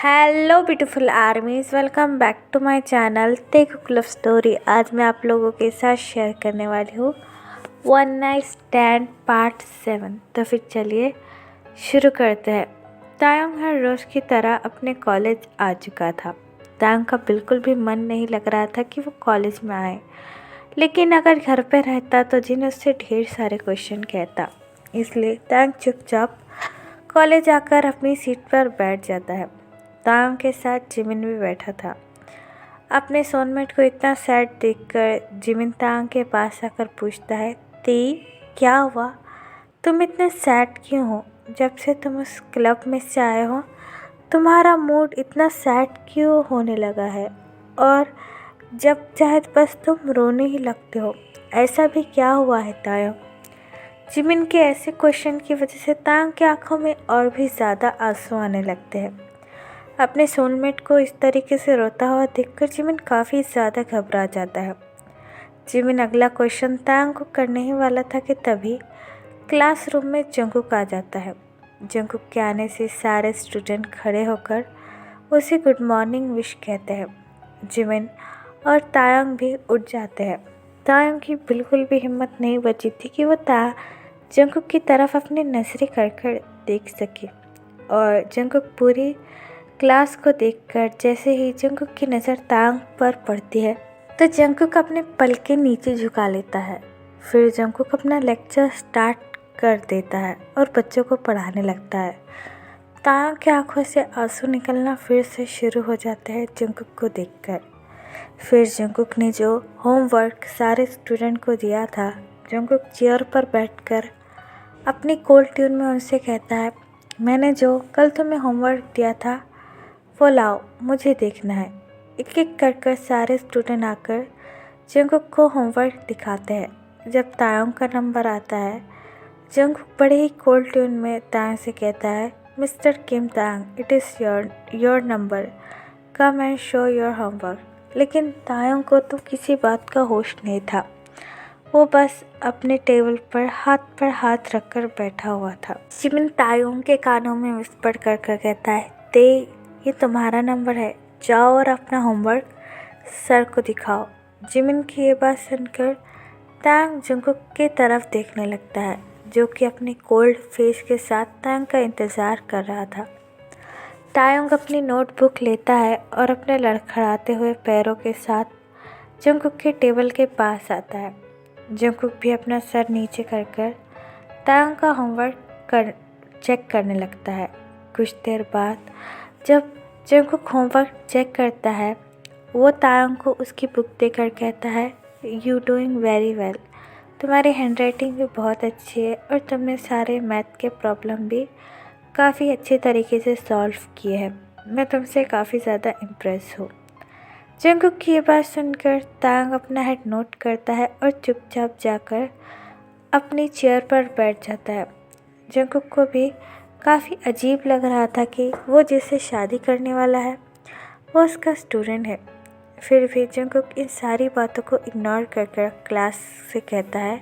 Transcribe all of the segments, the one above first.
Hello beautiful armies, welcome back to my channel tech love story. आज मैं आप लोगों के साथ शेयर करने वाली हूँ वन नाइट स्टैंड पार्ट 7। तो फिर चलिए शुरू करते हैं। तायंग हर रोज़ की तरह अपने कॉलेज आ चुका था। तायंग का बिल्कुल भी मन नहीं लग रहा था कि वो कॉलेज में आए, लेकिन अगर घर पे रहता तो जिन उससे ढेर सारे क्वेश्चन कहता। इसलिए तायंग चुपचाप कॉलेज आकर अपनी सीट पर बैठ जाता है। तायंग के साथ जिमिन भी बैठा था। अपने सोनमेट को इतना सैड देखकर जिमिन तायंग के पास आकर पूछता है, ती क्या हुआ, तुम इतने सैड क्यों हो? जब से तुम उस क्लब में से आए हो तुम्हारा मूड इतना सैड क्यों होने लगा है, और जब चाहे बस तुम रोने ही लगते हो। ऐसा भी क्या हुआ है तायंग? जिमिन के ऐसे क्वेश्चन की वजह से तायंग की आंखों में और भी ज़्यादा आंसू आने लगते हैं। अपने सोलमेट को इस तरीके से रोता हुआ देखकर जिमिन काफ़ी ज़्यादा घबरा जाता है। जिमिन अगला क्वेश्चन तायंग को करने ही वाला था कि तभी क्लासरूम में जंगकुक आ जाता है। जंगकुक के आने से सारे स्टूडेंट खड़े होकर उसे गुड मॉर्निंग विश कहते हैं। जिमिन और तायंग भी उठ जाते हैं। तायंग की बिल्कुल भी हिम्मत नहीं बची थी कि वो जंगकुक की तरफ अपनी नजरें कर देख सके, और जंगकुक पूरी क्लास को देखकर जैसे ही जंगकुक की नज़र तायंग पर पड़ती है तो जंगकुक अपने पलके नीचे झुका लेता है। फिर जंगकुक अपना लेक्चर स्टार्ट कर देता है और बच्चों को पढ़ाने लगता है। तायंग की आंखों से आंसू निकलना फिर से शुरू हो जाते हैं जंगकुक को देखकर। फिर जंगकुक ने जो होमवर्क सारे स्टूडेंट को दिया था, जंगकुक चेयर पर बैठकर अपनी कोल्ड ट्यून में उनसे कहता है, मैंने जो कल तुम्हें होमवर्क दिया था वो लाओ, मुझे देखना है। एक एक कर सारे स्टूडेंट आकर जंगकुक को होमवर्क दिखाते हैं। जब तायंग का नंबर आता है, जंगकुक बड़े ही कोल्ड ट्यून में तायंग से कहता है, mister Kim Tayang, it is your number, come and show your homework. लेकिन तायंग को तो किसी बात का होश नहीं था। वो बस अपने टेबल पर हाथ रखकर बैठा हुआ था। जिमिन तायंग के कानों में विस्पर कर कहता है, ये तुम्हारा नंबर है, जाओ और अपना होमवर्क सर को दिखाओ। जिमिन की ये बात सुनकर तायंग जंगकुक की तरफ देखने लगता है, जो कि अपने कोल्ड फेस के साथ तायंग का इंतज़ार कर रहा था। तायंग अपनी नोटबुक लेता है और अपने लड़खड़ाते हुए पैरों के साथ जंगकुक के टेबल के पास आता है। जंगकुक भी अपना सर नीचे कर तायंग का होमवर्क चेक करने लगता है। कुछ देर बाद जब जंगकुक होमवर्क चेक करता है, वो तायंग को उसकी बुक देकर कहता है, यू डूइंग वेरी वेल, तुम्हारी हैंडराइटिंग भी बहुत अच्छी है और तुमने सारे मैथ के प्रॉब्लम भी काफ़ी अच्छे तरीके से सॉल्व किए हैं। मैं तुमसे काफ़ी ज़्यादा इम्प्रेस हूँ। जंगकुक की ये बात सुनकर तायंग अपना हेड नोट करता है और चुपचाप जाकर अपनी चेयर पर बैठ जाता है। जंगकुक को भी काफ़ी अजीब लग रहा था कि वो जिससे शादी करने वाला है वो उसका स्टूडेंट है। फिर भी जंगकुक इन सारी बातों को इग्नोर कर क्लास से कहता है,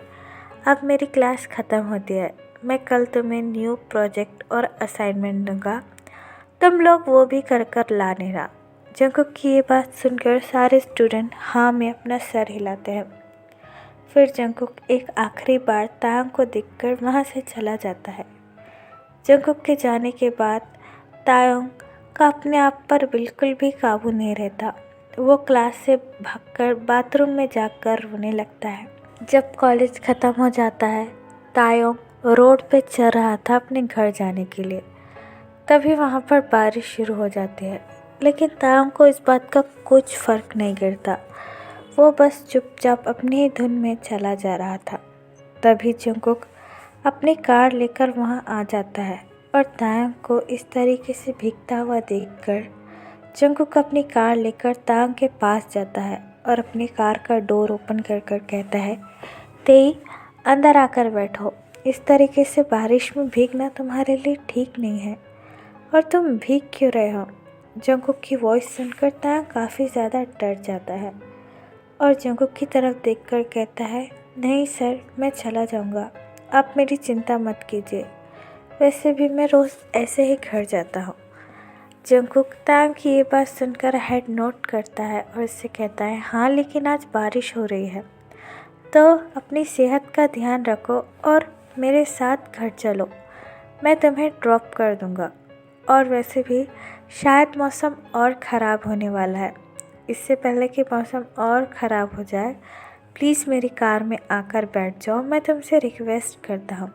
अब मेरी क्लास ख़त्म होती है, मैं कल तुम्हें न्यू प्रोजेक्ट और असाइनमेंट दूंगा, तुम लोग वो भी कर ला लेना। जंगकुक की ये बात सुनकर सारे स्टूडेंट हाँ में अपना सर हिलाते हैं। फिर जंगकुक एक आखिरी बार तायंग को देखकर वहाँ से चला जाता है। जंगकुक के जाने के बाद तायंग का अपने आप पर बिल्कुल भी काबू नहीं रहता। वो क्लास से भागकर बाथरूम में जाकर रोने लगता है। जब कॉलेज ख़त्म हो जाता है, तायंग रोड पे चल रहा था अपने घर जाने के लिए। तभी वहाँ पर बारिश शुरू हो जाती है, लेकिन तायंग को इस बात का कुछ फ़र्क नहीं गिरता। वो बस चुपचाप अपनी ही धुन में चला जा रहा था। तभी जंगकुक अपनी कार लेकर वहाँ आ जाता है, और तायंग को इस तरीके से भीगता हुआ देखकर जंगकुक अपनी कार लेकर तायंग के पास जाता है और अपनी कार का डोर ओपन कर कहता है, तेई अंदर आकर बैठो, इस तरीके से बारिश में भीगना तुम्हारे लिए ठीक नहीं है, और तुम भीग क्यों रहे हो? जंगकुक की वॉइस सुनकर तायंग काफ़ी ज़्यादा डर जाता है और जंगकुक की तरफ देखकर कहता है, नहीं सर, मैं चला जाऊँगा, आप मेरी चिंता मत कीजिए, वैसे भी मैं रोज़ ऐसे ही घर जाता हूँ। जंगकुक तांग की ये बात सुनकर हेड नोट करता है और उससे कहता है, हाँ लेकिन आज बारिश हो रही है, तो अपनी सेहत का ध्यान रखो और मेरे साथ घर चलो, मैं तुम्हें ड्रॉप कर दूँगा। और वैसे भी शायद मौसम और ख़राब होने वाला है, इससे पहले कि मौसम और ख़राब हो जाए प्लीज़ मेरी कार में आकर बैठ जाओ, मैं तुमसे रिक्वेस्ट करता हूँ।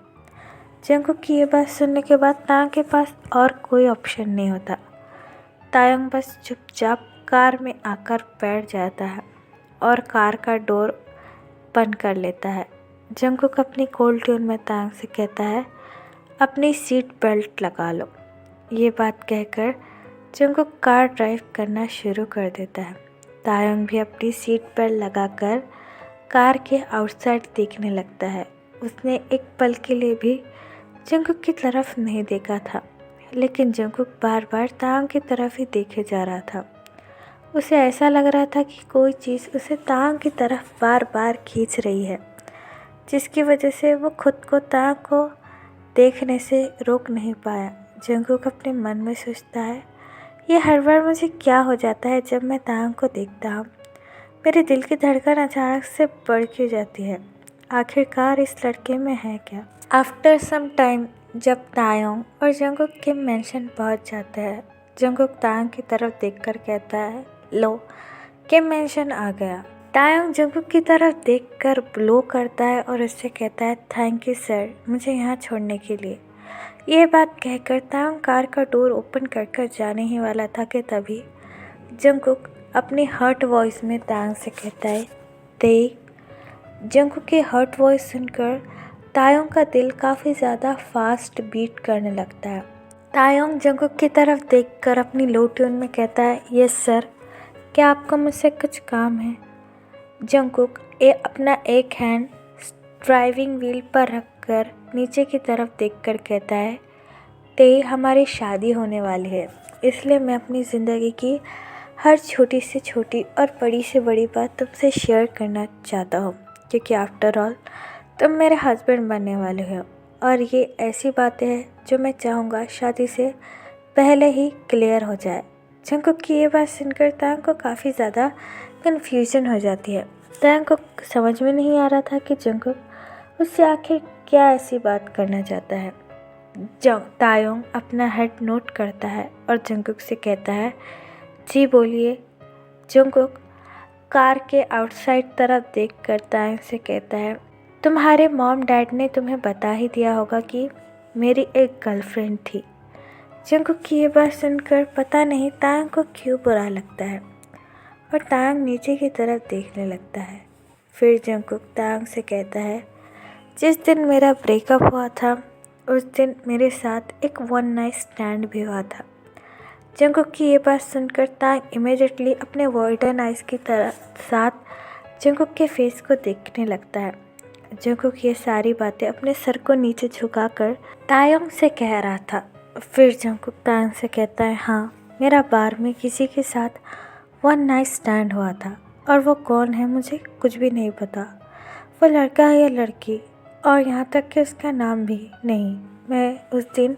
जंगकुक की ये बात सुनने के बाद तांग के पास और कोई ऑप्शन नहीं होता। तायंग बस चुपचाप कार में आकर बैठ जाता है और कार का डोर बंद कर लेता है। जंगकुक अपनी कोल्ड ट्यून में तायंग से कहता है, अपनी सीट बेल्ट लगा लो। ये बात कहकर जंगकुक कार ड्राइव करना शुरू कर देता है। तायंग भी अपनी सीट बेल्ट लगाकर कार के आउटसाइड देखने लगता है। उसने एक पल के लिए भी जंगकुक की तरफ नहीं देखा था, लेकिन जंगकुक बार बार तायंग की तरफ ही देखे जा रहा था। उसे ऐसा लग रहा था कि कोई चीज़ उसे तायंग की तरफ बार बार खींच रही है, जिसकी वजह से वो खुद को तायंग को देखने से रोक नहीं पाया। जंगकुक अपने मन में सोचता है, ये हर बार मुझे क्या हो जाता है जब मैं तायंग को देखता हूँ। मेरे दिल की धड़कन अचानक से बढ़ क्यों जाती है, आखिरकार इस लड़के में है क्या। आफ्टर सम टाइम जब तायंग और जंगकुक के मेंशन पहुँच जाते हैं, जंगकुक तायंग की तरफ देखकर कहता है, लो किम मेंशन आ गया। तायंग जंगकुक की तरफ देखकर ब्लो करता है और उससे कहता है, थैंक यू सर, मुझे यहाँ छोड़ने के लिए। ये बात कहकर तायंग कार का डोर ओपन कर जाने ही वाला था कि तभी जंगकुक अपनी हर्ट वॉइस में तायंग से कहता है, देख। जंगकुक की हर्ट वॉइस सुनकर तायंग का दिल काफ़ी ज़्यादा फास्ट बीट करने लगता है। तायंग जंगकुक की तरफ देखकर अपनी लो ट्यून में कहता है, यस सर, क्या आपको मुझसे कुछ काम है। जंगकुक अपना एक हैंड ड्राइविंग व्हील पर रखकर नीचे की तरफ देखकर कहता है, ते हमारी शादी होने वाली है, इसलिए मैं अपनी ज़िंदगी की हर छोटी से छोटी और बड़ी से बड़ी बात तुमसे शेयर करना चाहता हूँ, क्योंकि आफ्टर ऑल तुम मेरे हस्बैंड बनने वाले हो और ये ऐसी बातें हैं जो मैं चाहूँगा शादी से पहले ही क्लियर हो जाए। जंगकुक की ये बात सुनकर तायंग को काफ़ी ज़्यादा कन्फ्यूजन हो जाती है। तायंग को समझ में नहीं आ रहा था कि जंगकुक उससे आखिर क्या ऐसी बात करना चाहता है। तायंग अपना हेड नोट करता है और जंगकुक से कहता है, जी बोलिए। जंगकुक कार के आउटसाइड तरफ देखकर तायंग से कहता है, तुम्हारे मॉम डैड ने तुम्हें बता ही दिया होगा कि मेरी एक गर्लफ्रेंड थी। जंगकुक की ये बात सुनकर पता नहीं तायंग को क्यों बुरा लगता है और तायंग नीचे की तरफ देखने लगता है। फिर जंगकुक तायंग से कहता है, जिस दिन मेरा ब्रेकअप हुआ था उस दिन मेरे साथ एक वन नाइट स्टैंड भी हुआ था। जंगकुक की ये बात सुनकर तायंग इमीडिएटली अपने वाइडन आइज़ की साथ जंगकुक के फेस को देखने लगता है। जंगकुक ये सारी बातें अपने सर को नीचे झुकाकर तायंग से कह रहा था। फिर जंगकुक तायंग से कहता है, हाँ, मेरा बार में किसी के साथ वन नाइट स्टैंड हुआ था और वो कौन है मुझे कुछ भी नहीं पता। वो लड़का है या लड़की, और यहाँ तक कि उसका नाम भी नहीं। मैं उस दिन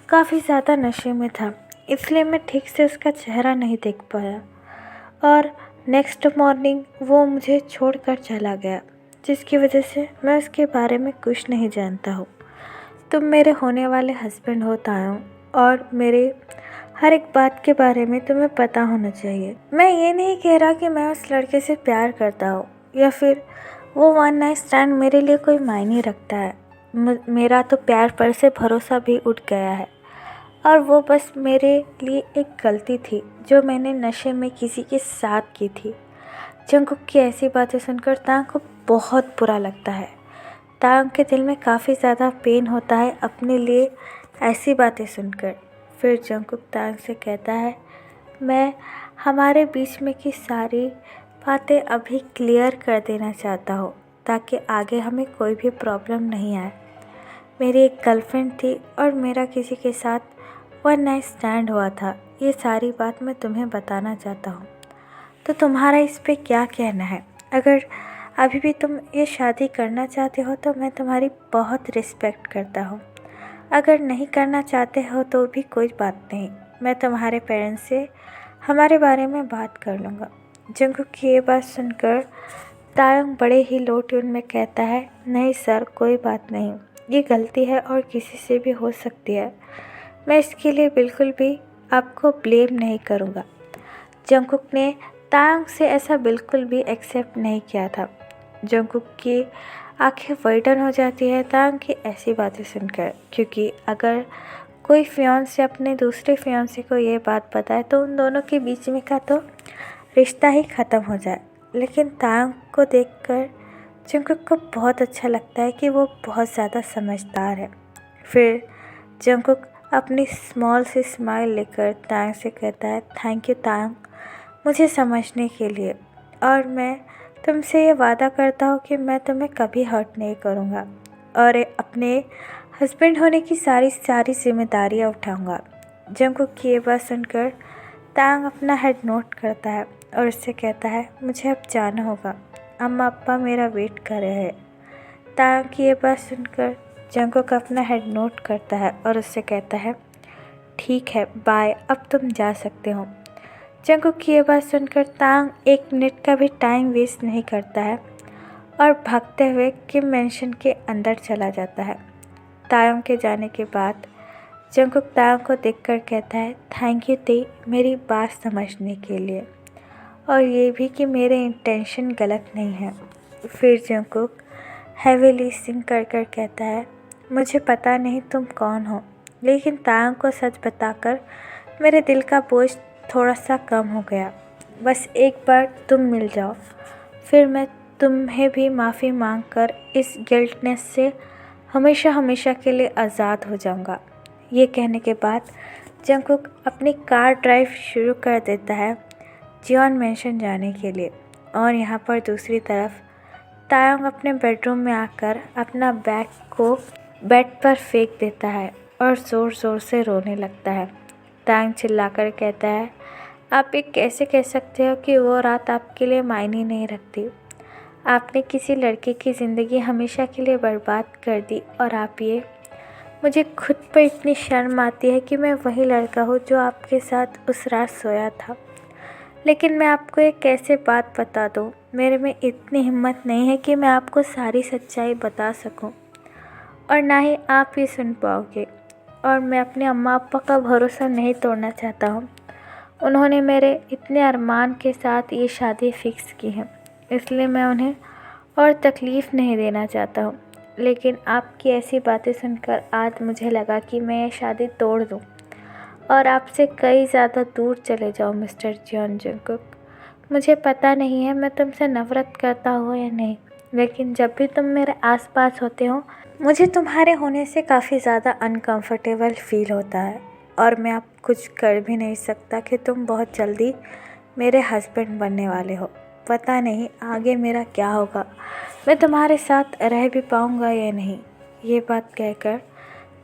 काफ़ी ज़्यादा नशे में था, इसलिए मैं ठीक से उसका चेहरा नहीं देख पाया और नेक्स्ट मॉर्निंग वो मुझे छोड़कर चला गया, जिसकी वजह से मैं उसके बारे में कुछ नहीं जानता हूँ। तुम मेरे होने वाले हस्बैंड हो तायंग, और मेरे हर एक बात के बारे में तुम्हें पता होना चाहिए। मैं ये नहीं कह रहा कि मैं उस लड़के से प्यार करता हूँ या फिर वो वन नाइट स्टैंड मेरे लिए कोई मायने रखता है। मेरा तो प्यार पर से भरोसा भी उठ गया है और वो बस मेरे लिए एक गलती थी जो मैंने नशे में किसी के साथ की थी। जंगकुक की ऐसी बातें सुनकर तायंग को बहुत बुरा लगता है। तायंग के दिल में काफ़ी ज़्यादा पेन होता है अपने लिए ऐसी बातें सुनकर। फिर जंगकुक तायंग से कहता है, मैं हमारे बीच में की सारी बातें अभी क्लियर कर देना चाहता हूँ ताकि आगे हमें कोई भी प्रॉब्लम नहीं आए। मेरी एक गर्लफ्रेंड थी और मेरा किसी के साथ वन नाइट स्टैंड हुआ था। ये सारी बात मैं तुम्हें बताना चाहता हूँ, तो तुम्हारा इस पे क्या कहना है। अगर अभी भी तुम ये शादी करना चाहते हो तो मैं तुम्हारी बहुत रिस्पेक्ट करता हूँ, अगर नहीं करना चाहते हो तो भी कोई बात नहीं, मैं तुम्हारे पेरेंट्स से हमारे बारे में बात कर लूँगा। जंगकुक की ये बात सुनकर तायंग बड़े ही लो ट्यून में कहता है, नहीं सर, कोई बात नहीं, ये गलती है और किसी से भी हो सकती है। मैं इसके लिए बिल्कुल भी आपको ब्लेम नहीं करूँगा। जंगकुक ने तायंग से ऐसा बिल्कुल भी एक्सेप्ट नहीं किया था। जंगकुक की आंखें वाइडन हो जाती है तायंग की ऐसी बातें सुनकर, क्योंकि अगर कोई फियांसे अपने दूसरे फियांसे को ये बात बताए तो उन दोनों के बीच में का तो रिश्ता ही ख़त्म हो जाए। लेकिन तायंग को देखकर जंगकुक को बहुत अच्छा लगता है कि वो बहुत ज़्यादा समझदार है। फिर जंगकुक अपनी स्मॉल सी स्माइल लेकर तायंग से कहता है, थैंक यू तायंग, मुझे समझने के लिए, और मैं तुमसे ये वादा करता हूँ कि मैं तुम्हें कभी हर्ट नहीं करूँगा और अपने हस्बैंड होने की सारी जिम्मेदारियाँ उठाऊँगा। जंगकुक की ये बात सुनकर तायंग अपना हेड नोट करता है और उससे कहता है, मुझे अब जाना होगा, अम्मा अप्पा मेरा वेट कर रहे हैं। तायंग की ये बात सुनकर जंगकुक अपना हेड नोट करता है और उससे कहता है, ठीक है, बाय, अब तुम जा सकते हो। जंगकुक की ये बात सुनकर तायंग 1 मिनट का भी टाइम वेस्ट नहीं करता है और भागते हुए किम मैंशन के अंदर चला जाता है। तायंग के जाने के बाद जंगकुक तायंग को देखकर कहता है, थैंक यू ते, मेरी बात समझने के लिए, और ये भी कि मेरे इंटेंशन गलत नहीं है। फिर जंगकुक हैवीली सिंक कर कर कहता है, मुझे पता नहीं तुम कौन हो, लेकिन तायंग को सच बताकर मेरे दिल का बोझ थोड़ा सा कम हो गया। बस एक बार तुम मिल जाओ, फिर मैं तुम्हें भी माफ़ी मांगकर इस गिल्टनेस से हमेशा हमेशा के लिए आज़ाद हो जाऊंगा। ये कहने के बाद जंगकुक अपनी कार ड्राइव शुरू कर देता है जियोन मैंशन जाने के लिए, और यहाँ पर दूसरी तरफ तायंग अपने बेडरूम में आकर अपना बैग को बेड पर फेंक देता है और ज़ोर ज़ोर से रोने लगता है। तायंग चिल्लाकर कहता है, आप ये कैसे कह सकते हो कि वो रात आपके लिए मायने नहीं रखती। आपने किसी लड़के की ज़िंदगी हमेशा के लिए बर्बाद कर दी, और आप ये, मुझे खुद पर इतनी शर्म आती है कि मैं वही लड़का हूँ जो आपके साथ उस रात सोया था। लेकिन मैं आपको एक कैसे बात बता दूँ, मेरे में इतनी हिम्मत नहीं है कि मैं आपको सारी सच्चाई बता सकूँ, और ना ही आप ये सुन पाओगे। और मैं अपने अम्मा अप्पा का भरोसा नहीं तोड़ना चाहता हूँ। उन्होंने मेरे इतने अरमान के साथ ये शादी फ़िक्स की है, इसलिए मैं उन्हें और तकलीफ़ नहीं देना चाहता हूँ। लेकिन आपकी ऐसी बातें सुनकर आज मुझे लगा कि मैं ये शादी तोड़ दूँ और आपसे कई ज़्यादा दूर चले जाऊँ मिस्टर जियोन जंगकुक। मुझे पता नहीं है मैं तुमसे नफ़रत करता हूँ या नहीं, लेकिन जब भी तुम मेरे आसपास होते हो मुझे तुम्हारे होने से काफ़ी ज़्यादा अनकंफर्टेबल फ़ील होता है, और मैं अब कुछ कर भी नहीं सकता कि तुम बहुत जल्दी मेरे हस्बैंड बनने वाले हो। पता नहीं आगे मेरा क्या होगा, मैं तुम्हारे साथ रह भी पाऊँगा या नहीं। ये बात कहकर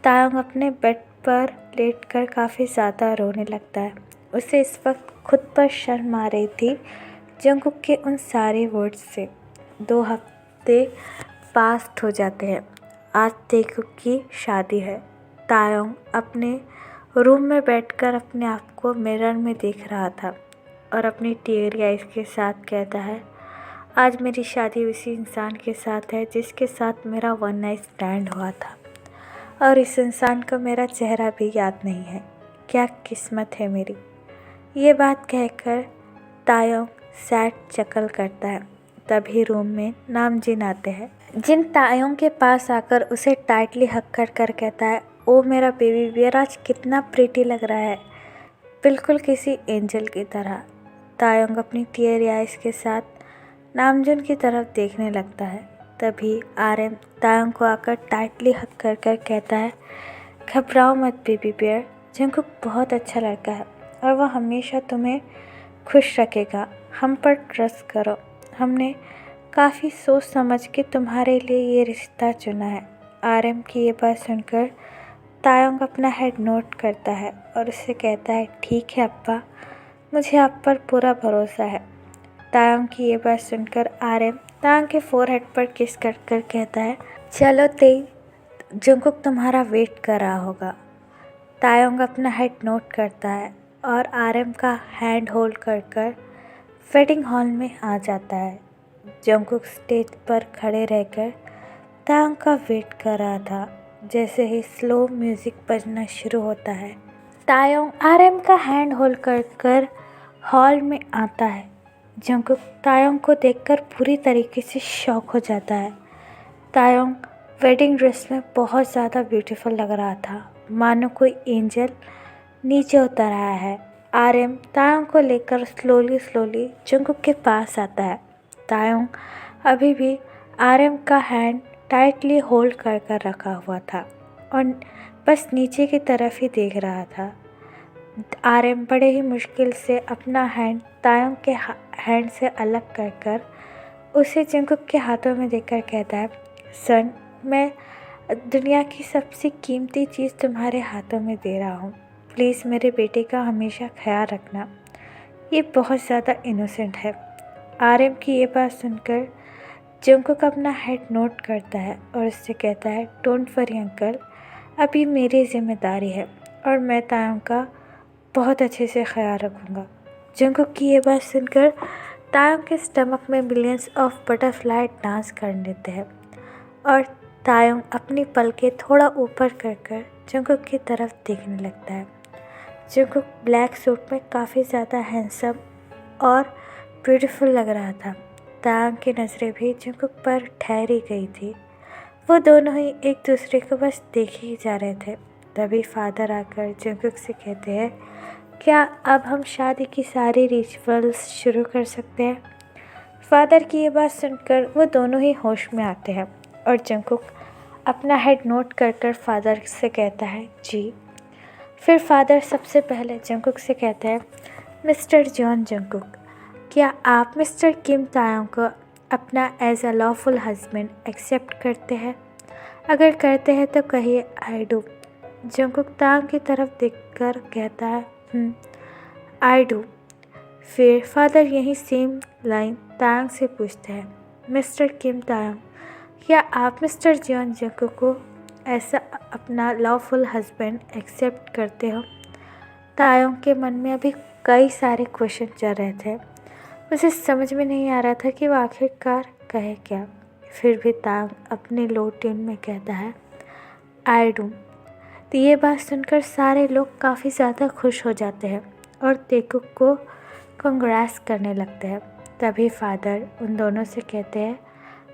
तायंग अपने बेड पर लेटकर काफ़ी ज़्यादा रोने लगता है। उसे इस वक्त खुद पर शर्म आ रही थी जंगकुक के उन सारे वर्ड्स से। 2 हफ्ते पास्ट हो जाते हैं। आज तेकुक की शादी है। तायंग अपने रूम में बैठकर अपने आप को मिरर में देख रहा था और अपनी टीयरी आइज़ के साथ कहता है, आज मेरी शादी उसी इंसान के साथ है जिसके साथ मेरा वन नाइट स्टैंड हुआ था, और इस इंसान को मेरा चेहरा भी याद नहीं है। क्या किस्मत है मेरी। ये बात कहकर तायंग सैड चकल करता है। तभी रूम में नामजिन आते हैं। जिन तायंग के पास आकर उसे टाइटली हक कर कर कहता है, ओ मेरा बेबी बियर, आज कितना प्रीटी लग रहा है, बिल्कुल किसी एंजल की तरह। तायंग अपनी टीयरी आइज़ के साथ नामजुन की तरफ देखने लगता है। तभी आर्यन तायंग को आकर टाइटली हक कर कर कहता है, घबराओ मत बेबी बियर, जंगकुक बहुत अच्छा लड़का है और वह हमेशा तुम्हें खुश रखेगा। हम पर ट्रस्ट करो। हमने काफ़ी सोच समझ के तुम्हारे लिए ये रिश्ता चुना है। आर्यन की ये बात सुनकर तायंग अपना हेड नोट करता है और उससे कहता है, ठीक है अप्पा, मुझे आप पर पूरा भरोसा है। तायंग की ये बात सुनकर आर्यन तायंग के फोरहेड पर किस कर कहता है, चलो ते, जंगकुक तुम्हारा वेट कर रहा होगा। तायोंग अपना हेड नोट करता है और आरएम का हैंड होल्ड कर कर वेडिंग हॉल में आ जाता है। जंगकुक स्टेज पर खड़े रहकर तायोंग का वेट कर रहा था। जैसे ही स्लो म्यूजिक बजना शुरू होता है, तायोंग आरएम का हैंड होल्ड कर कर हॉल में आता है। जंगकुक तायोंग को देखकर पूरी तरीके से शॉक हो जाता है। तायोंग वेडिंग ड्रेस में बहुत ज़्यादा ब्यूटीफुल लग रहा था, मानो कोई एंजल नीचे उतर आया है। आरएम तायोंग को लेकर स्लोली जंगकुक के पास आता है। तायोंग अभी भी आरएम का हैंड टाइटली होल्ड कर कर रखा हुआ था और बस नीचे की तरफ ही देख रहा था। आरएम बड़े ही मुश्किल से अपना हैंड तायोंग के हैंड से अलग कर कर उसे जंगकुक के हाथों में देकर कहता है, सन, मैं दुनिया की सबसे कीमती चीज़ तुम्हारे हाथों में दे रहा हूँ। प्लीज़ मेरे बेटे का हमेशा ख्याल रखना। ये बहुत ज़्यादा इनोसेंट है। आरएम की ये बात सुनकर जंगकुक अपना हेड नोट करता है और उससे कहता है, डोंट वरी अंकल, अभी मेरी जिम्मेदारी है और मैं तायोंग का बहुत अच्छे से ख्याल रखूँगा। जंगकुक की ये बात सुनकर तायोंग के स्टमक में मिलियंस ऑफ बटरफ्लाई डांस करने देते हैं और तायोंग अपनी पलकें थोड़ा ऊपर कर कर जंगकुक की तरफ देखने लगता है। जंगकुक ब्लैक सूट में काफ़ी ज़्यादा हैंडसम और ब्यूटीफुल लग रहा था। तायोंग की नज़रें भी जंगकुक पर ठहरी गई थी। वो दोनों ही एक दूसरे को बस देखे ही जा रहे थे। तभी फादर आकर जंगकुक से कहते हैं, क्या अब हम शादी की सारी रिचुअल्स शुरू कर सकते हैं? फादर की ये बात सुनकर वो दोनों ही होश में आते हैं और जंगकुक अपना हेड नोट कर कर फादर से कहता है, जी। फिर फादर सबसे पहले जंगकुक से कहता है, मिस्टर जॉन जंगकुक, क्या आप मिस्टर किम तायोंग को अपना as a lawful husband accept करते हैं? अगर करते हैं तो कहिए आई डू। जंगकुक तायोंग की तरफ देखकर कहता है, आई डू। फिर फादर यही सेम लाइन तायोंग से पूछते हैं, मिस्टर किम तायोंग, क्या आप मिस्टर जॉन जंगकुक को ऐसा अपना लॉफुल हस्बैंड एक्सेप्ट करते हो? तायोंग के मन में अभी कई सारे क्वेश्चन चल रहे थे। उसे समझ में नहीं आ रहा था कि वो आखिरकार कहे क्या। फिर भी तायोंग अपने लो ट्यून में कहता है, आई डू। तो ये बात सुनकर सारे लोग काफ़ी ज़्यादा खुश हो जाते हैं और तेकुक को कंग्रेट्स करने लगते हैं। तभी फादर उन दोनों से कहते हैं,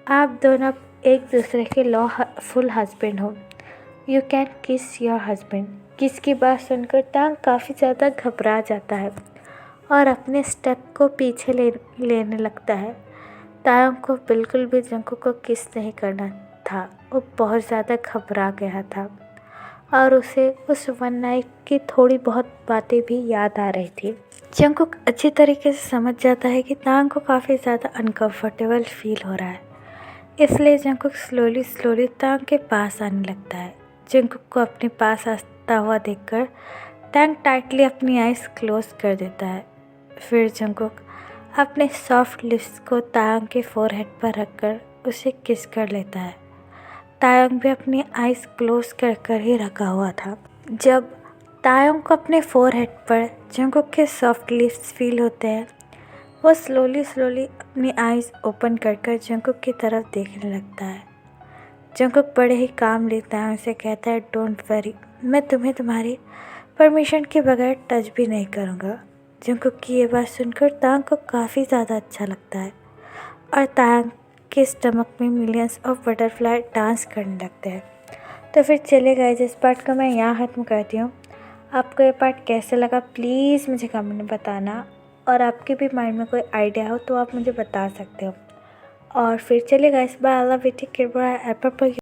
आप दोनों एक दूसरे के लॉफुल हस्बैंड हो। यू कैन किस योर हस्बैंड। किस की बात सुनकर तायोंग काफ़ी ज़्यादा घबरा जाता है और अपने स्टेप को पीछे लेने लगता है। तायोंग को बिल्कुल भी जंगकुक को किस नहीं करना था। वो बहुत ज़्यादा घबरा गया था और उसे उस वन नाइट की थोड़ी बहुत बातें भी याद आ रही थी। जंगकुक अच्छी तरीके से समझ जाता है कि तायोंग को काफ़ी ज़्यादा अनकंफर्टेबल फील हो रहा है, इसलिए जंगकुक स्लोली तायोंग के पास आने लगता है। जंगकुक को अपने पास आता हुआ देखकर तायोंग टाइटली अपनी आइज़ क्लोज कर देता है। फिर जंगकुक अपने सॉफ्ट लिप्स को तायोंग के फोरहेड पर रखकर उसे किस कर लेता है। तायोंग भी अपनी आइज़ क्लोज कर कर ही रखा हुआ था। जब तायोंग को अपने फोरहेड पर जंगकुक के सॉफ्ट लिप्स फील होते हैं, वो स्लोली अपनी आइज़ ओपन कर कर जंगकुक की तरफ देखने लगता है। जंगकुक बड़े ही कामली तायोंग से कहता है, डोंट वरी, मैं तुम्हें तुम्हारी परमिशन के बगैर टच भी नहीं करूँगा। जंगकुक की ये बात सुनकर तायोंग को काफ़ी ज़्यादा अच्छा लगता है और तायोंग के स्टमक में मिलियंस ऑफ बटरफ्लाई डांस करने लगते हैं। तो फिर चले गाइस, इस पार्ट को मैं यहाँ ख़त्म करती हूँ। आपको ये पार्ट कैसा लगा प्लीज़ मुझे कमेंट में बताना, और आपके भी माइंड में कोई आइडिया हो तो आप मुझे बता सकते हो। और फिर चले guys, bye, I love you, take care, bye.